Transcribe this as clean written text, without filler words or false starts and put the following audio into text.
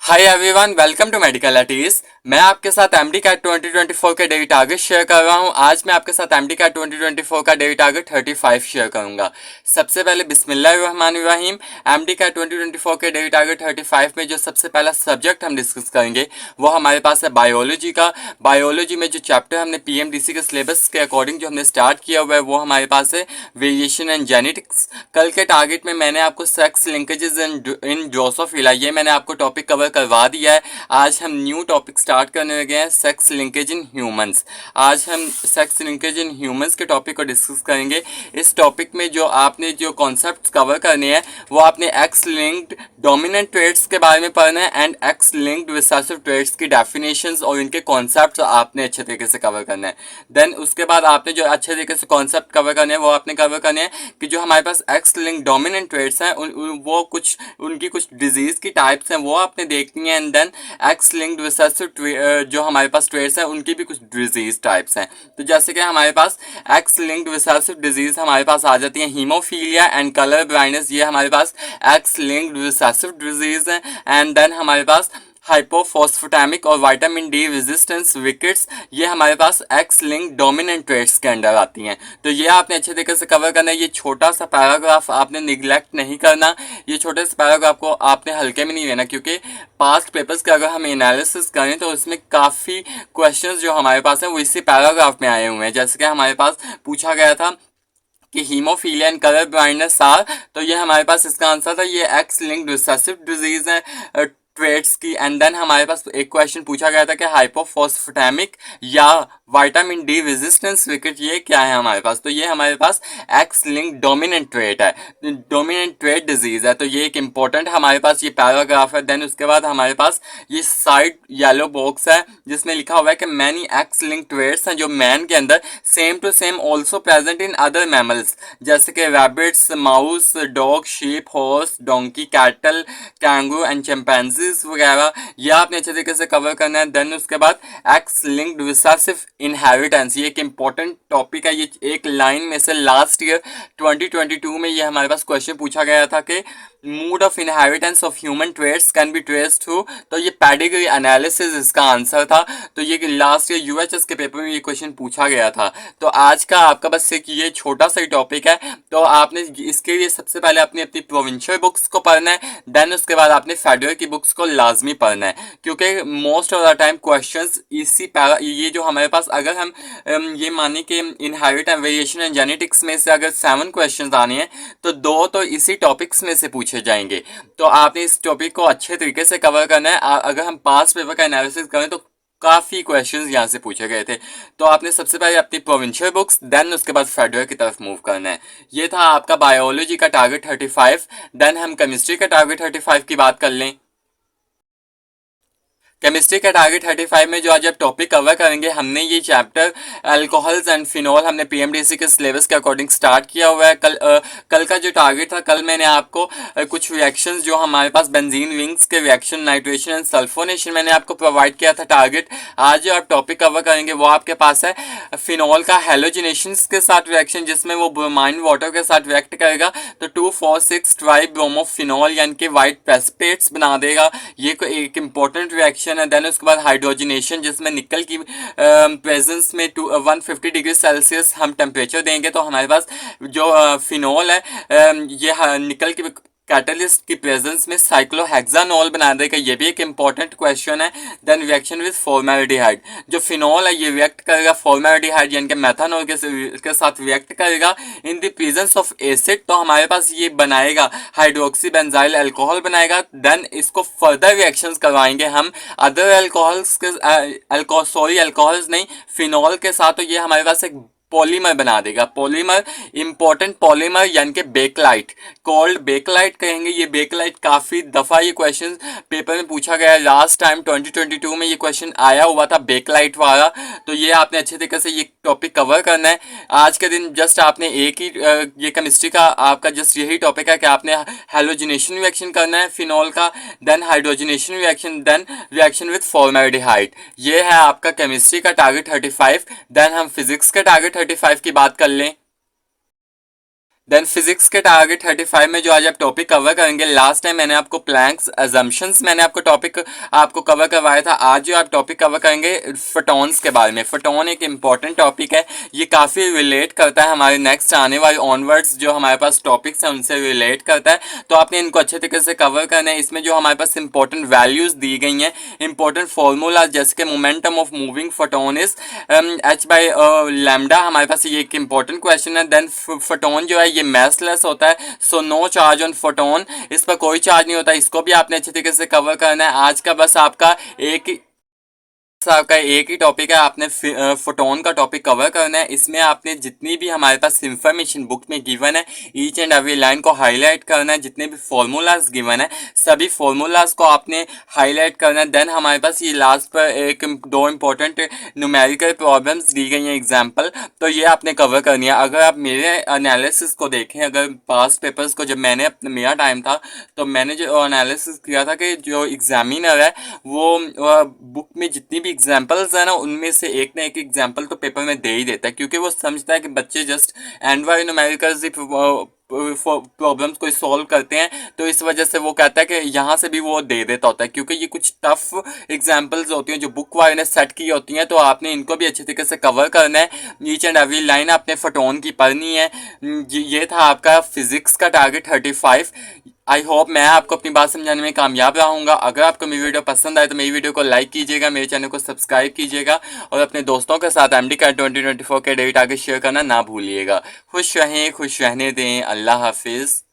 Hi everyone, welcome to medical eighties. मैं आपके साथ एमडी कैट 2024 के डेली टारगेट शेयर कर रहा हूं। आज मैं आपके साथ एमडी कैट 2024 का डेली टारगेट 35 शेयर करूंगा। सबसे पहले बिस्मिल्लाहिर्रहमानिर्रहीम। एमडी कैट 2024 के डेली टारगेट 35 में जो सबसे पहला सब्जेक्ट हम डिस्कस करेंगे वो हमारे पास है बायोलॉजी का। बायोलॉजी में जो चैप्टर हमने पीएमडीसी के सिलेबस के अकॉर्डिंग जो हमने स्टार्ट किया हुआ है वो हमारे पास है वेरिएशन एंड जेनेटिक्स। कल के टारगेट में मैंने आपको सेक्स लिंकेजेस इन ड्रोसोफिला ये मैंने आपको टॉपिक कवर करवा दिया है। आज हम न्यू टॉपिक स्टार्ट करने लगे हैं, सेक्स लिंकेज इन ह्यूमंस। आज हम सेक्स लिंकेज इन ह्यूमंस के टॉपिक को डिस्कस करेंगे। इस टॉपिक में जो आपने जो कॉन्सेप्ट कवर करने हैं वो आपने एक्स लिंक्ड डोमिनेंट ट्रेड्स के बारे में पढ़ना है and X linked recessive traits की डेफिनेशंस और इनके कॉन्सेप्ट आपने अच्छे तरीके से कवर करना है। देन उसके बाद आपने जो अच्छे तरीके से कॉन्सेप्ट कवर करने हैं वो आपने कवर करने हैं कि जो हमारे पास एक्स लिंक्ड डोमिनेंट ट्रेड्स हैं वो कुछ उनकी कुछ डिजीज की टाइप्स हैं वो आपने देखनी है। And then X linked recessive जो हमारे पास ट्रेड्स हैं उनकी भी कुछ डिजीज टाइप्स हैं। तो जैसे कि हमारे पास एक्स लिंक्ड रिसेसिव डिजीज हमारे पास आ जाती है हीमोफीलिया एंड कलर ब्लाइंडनेस, ये हमारे पास एक्स लिंक्ड रिसेसिव डिजीज है। एंड देन हमारे पास हाइपोफॉस्फेटामिक और विटामिन डी रेजिस्टेंस विकेट्स ये हमारे पास एक्स लिंक डोमिनेंट ट्रेड्स के अंडर आती हैं। तो ये आपने अच्छे तरीके से कवर करना है। ये छोटा सा पैराग्राफ आपने निगलेक्ट नहीं करना। ये छोटे से पैराग्राफ को आपने हल्के में नहीं लेना, क्योंकि पास्ट पेपर्स का अगर हम एनालिसिस करें तो इसमें काफ़ी क्वेश्चंस जो हमारे पास हैं वो इसी पैराग्राफ में आए हुए हैं। जैसे कि हमारे पास पूछा गया था कि haemophilia and colour blindness are, तो ये हमारे पास इसका आंसर था ये एक्स लिंक्ड रिसेसिव डिजीज है ट्रेड्स की। एंड देन हमारे पास एक क्वेश्चन पूछा गया था कि हाइपोफॉस्फेटामिक या विटामिन डी रेजिस्टेंस विकेट ये क्या है हमारे पास, तो ये हमारे पास एक्स लिंक डोमिनेंट ट्रेड है, डोमिनेंट ट्रेड डिजीज है। तो ये एक इंपॉर्टेंट हमारे पास ये पैराग्राफ है। देन उसके बाद हमारे पास ये साइड येलो बॉक्स है जिसमें लिखा हुआ है कि मैनी एक्स लिंक ट्रेड्स हैं जो मैन के अंदर same to same also present in other mammals, जैसे कि rabbits, mouse, dog, sheep, horse, donkey, cattle, kangaroo and chimpanzee वगैरह, ये आपने अच्छे तरीके से कवर करना है। देन उसके बाद एक्स लिंक्ड रिसेसिव इनहेरिटेंस, ये एक इंपॉर्टेंट टॉपिक है। ये एक लाइन में से लास्ट ईयर 2022 में ये हमारे पास क्वेश्चन पूछा गया था कि mood of inheritance of human traits can be traced through, तो ये पेडिग्री एनालिसिस इसका आंसर था। तो ये लास्ट ईयर यूएचएस के पेपर में ये क्वेश्चन पूछा गया था। तो आज का आपका बस एक ये छोटा सा ही टॉपिक है। तो आपने इसके लिए सबसे पहले अपनी प्रोविंशियल बुक्स को पढ़ना है। देन उसके बाद आपने फेडरल की बुक्स को लाजमी पढ़ना है, क्योंकि most of the time questions इसी ये जो हमारे पास अगर हम ये माने कि इनहेरिटेंस वेरिएशन एंड जेनेटिक्स में से अगर 7 क्वेश्चंस आने हैं तो 2 तो इसी टॉपिक्स में से पूछे जाएंगे। तो आपने इस टॉपिक को अच्छे तरीके से कवर करना है। अगर हम पास्ट पेपर का एनालिसिस करें तो काफ़ी क्वेश्चंस यहाँ से पूछे गए थे। तो आपने सबसे पहले अपनी प्रोविंशियल बुक्स देन उसके बाद फेडरल की तरफ मूव करना है। ये था आपका बायोलॉजी का टारगेट 35। देन हम केमिस्ट्री का टारगेट 35 की बात कर लें। केमिस्ट्री का टारगेट 35 में जो आज आप टॉपिक कवर करेंगे, हमने ये चैप्टर अल्कोहल्स एंड फिनॉल हमने पीएमडीसी के सिलेबस के अकॉर्डिंग स्टार्ट किया हुआ है। कल का जो टारगेट था, कल मैंने आपको कुछ रिएक्शंस जो हमारे पास बेंजीन रिंग्स के रिएक्शन, नाइट्रेशन एंड सल्फोनेशन मैंने आपको प्रोवाइड किया था टारगेट। आज जो आप टॉपिक कवर करेंगे वो आपके पास है फिनॉल का हेलोजिनेशन के साथ रिएक्शन, जिसमें वो ब्रोमाइन वाटर के साथ रिएक्ट करेगा तो 2,4,6 ट्राई ब्रोमोफिनॉल यानी कि वाइट प्रेसिपिटेट्स बना देगा। ये एक इंपॉर्टेंट रिएक्शन है। देन उसके बाद हाइड्रोजनेशन, जिसमें निकल की प्रेजेंस में 150 डिग्री सेल्सियस हम टेम्परेचर देंगे तो हमारे पास जो फिनॉल है ये निकल की कैटलिस्ट की प्रेजेंस में साइक्लोहेक्सानॉल बना देगा। ये भी एक इंपॉर्टेंट क्वेश्चन है। देन रिएक्शन विद फॉर्मेल्डिहाइड, जो फिनॉल है ये रिएक्ट करेगा फॉर्मेल्डिहाइड यानी कि मेथनॉल के साथ रिएक्ट करेगा in the presence of acid, तो हमारे पास ये बनाएगा हाइड्रोक्सी बेंजाइल अल्कोहल बनाएगा। देन इसको फर्दर रिएक्शंस करवाएंगे हम अदर अल्कोहल्स के अल्कोहल्स नहीं, फिनॉल के साथ, तो ये हमारे पास एक पॉलीमर बना देगा। पॉलीमर, इंपॉर्टेंट पॉलीमर यानी कि बेकलाइट, कॉल्ड बेकलाइट कहेंगे। ये बेकलाइट काफ़ी दफ़ा ये क्वेश्चन पेपर में पूछा गया है। लास्ट टाइम 2022 में ये क्वेश्चन आया हुआ था बेकलाइट वाला। तो ये आपने अच्छे तरीके से ये टॉपिक कवर करना है। आज के दिन जस्ट आपने एक ही ये केमिस्ट्री का आपका जस्ट यही टॉपिक है कि आपने हेलोजिनेशन रिएक्शन करना है फिनॉल का, then hydrogenation reaction, then reaction with formaldehyde. ये है आपका केमिस्ट्री का टारगेट 35। देन हम फिजिक्स का टारगेट 35 की बात कर लें। देन फिजिक्स के टारगेट 35 में जो आज आप टॉपिक कवर करेंगे, लास्ट टाइम मैंने आपको प्लैंक्स अजम्पशंस मैंने आपको टॉपिक आपको कवर करवाया था। आज जो आप टॉपिक कवर करेंगे फोटॉन्स के बारे में। फोटोन एक इंपॉर्टेंट टॉपिक है, ये काफ़ी रिलेट करता है हमारे नेक्स्ट आने वाले ऑनवर्ड्स जो हमारे पास टॉपिक्स हैं उनसे रिलेट करता है, तो आपने इनको अच्छे तरीके से कवर करना है। इसमें जो हमारे पास इंपॉर्टेंट वैल्यूज़ दी गई हैं, इंपॉर्टेंट फॉर्मूला, जैसे कि momentum of moving photon is h/λ, हमारे पास ये एक इंपॉर्टेंट क्वेश्चन है। देन फोटोन जो है ये मैसलेस होता है, so no charge on photon, इस पर कोई चार्ज नहीं होता, इसको भी आपने अच्छे तरीके से कवर करना है। आज का बस आपका एक ही टॉपिक है, आपने फोटोन का टॉपिक कवर करना है। इसमें आपने जितनी भी हमारे पास इंफॉर्मेशन बुक में गिवन है, ईच एंड एवरी लाइन को हाईलाइट करना है। जितने भी फॉर्मूलाज गिवन है सभी फॉर्मूलाज को आपने हाईलाइट करना है। देन हमारे पास ये लास्ट पर एक दो इंपॉर्टेंट न्यूमेरिकल प्रॉब्लम्स दी गई हैं एग्जाम्पल, तो ये आपने कवर करनी है। अगर आप मेरे एनालिसिस को देखें, अगर पास्ट पेपर्स को, जब मैंने मेरा टाइम था तो मैंने जो एनालिसिस किया था कि जो एग्जामिनर है वो बुक में जितनी भी एग्जाम्पल्स है ना, उनमें से एक ना एक एग्जाम्पल तो पेपर में दे ही देता है, क्योंकि वो समझता है कि बच्चे just and why numericals problems को सॉल्व करते हैं, तो इस वजह से वो कहता है कि यहाँ से भी वो दे देता होता है, क्योंकि ये कुछ टफ एग्जाम्पल्स होती हैं जो बुक वाले ने सेट की होती हैं, तो आपने इनको भी अच्छे तरीके से कवर करना है। ईच एंड एवरी लाइन आपने फोटोन की पढ़नी है। ये था आपका फिजिक्स का टारगेट 35। आई होप मैं आपको अपनी बात समझाने में कामयाब रहूंगा। अगर आपको मेरी वीडियो पसंद आए तो मेरी वीडियो को लाइक कीजिएगा, मेरे चैनल को सब्सक्राइब कीजिएगा और अपने दोस्तों के साथ एमडी कैट 2024 के डेट आगे शेयर करना ना भूलिएगा। खुश रहें, खुश रहने दें। अल्लाह हाफिज़।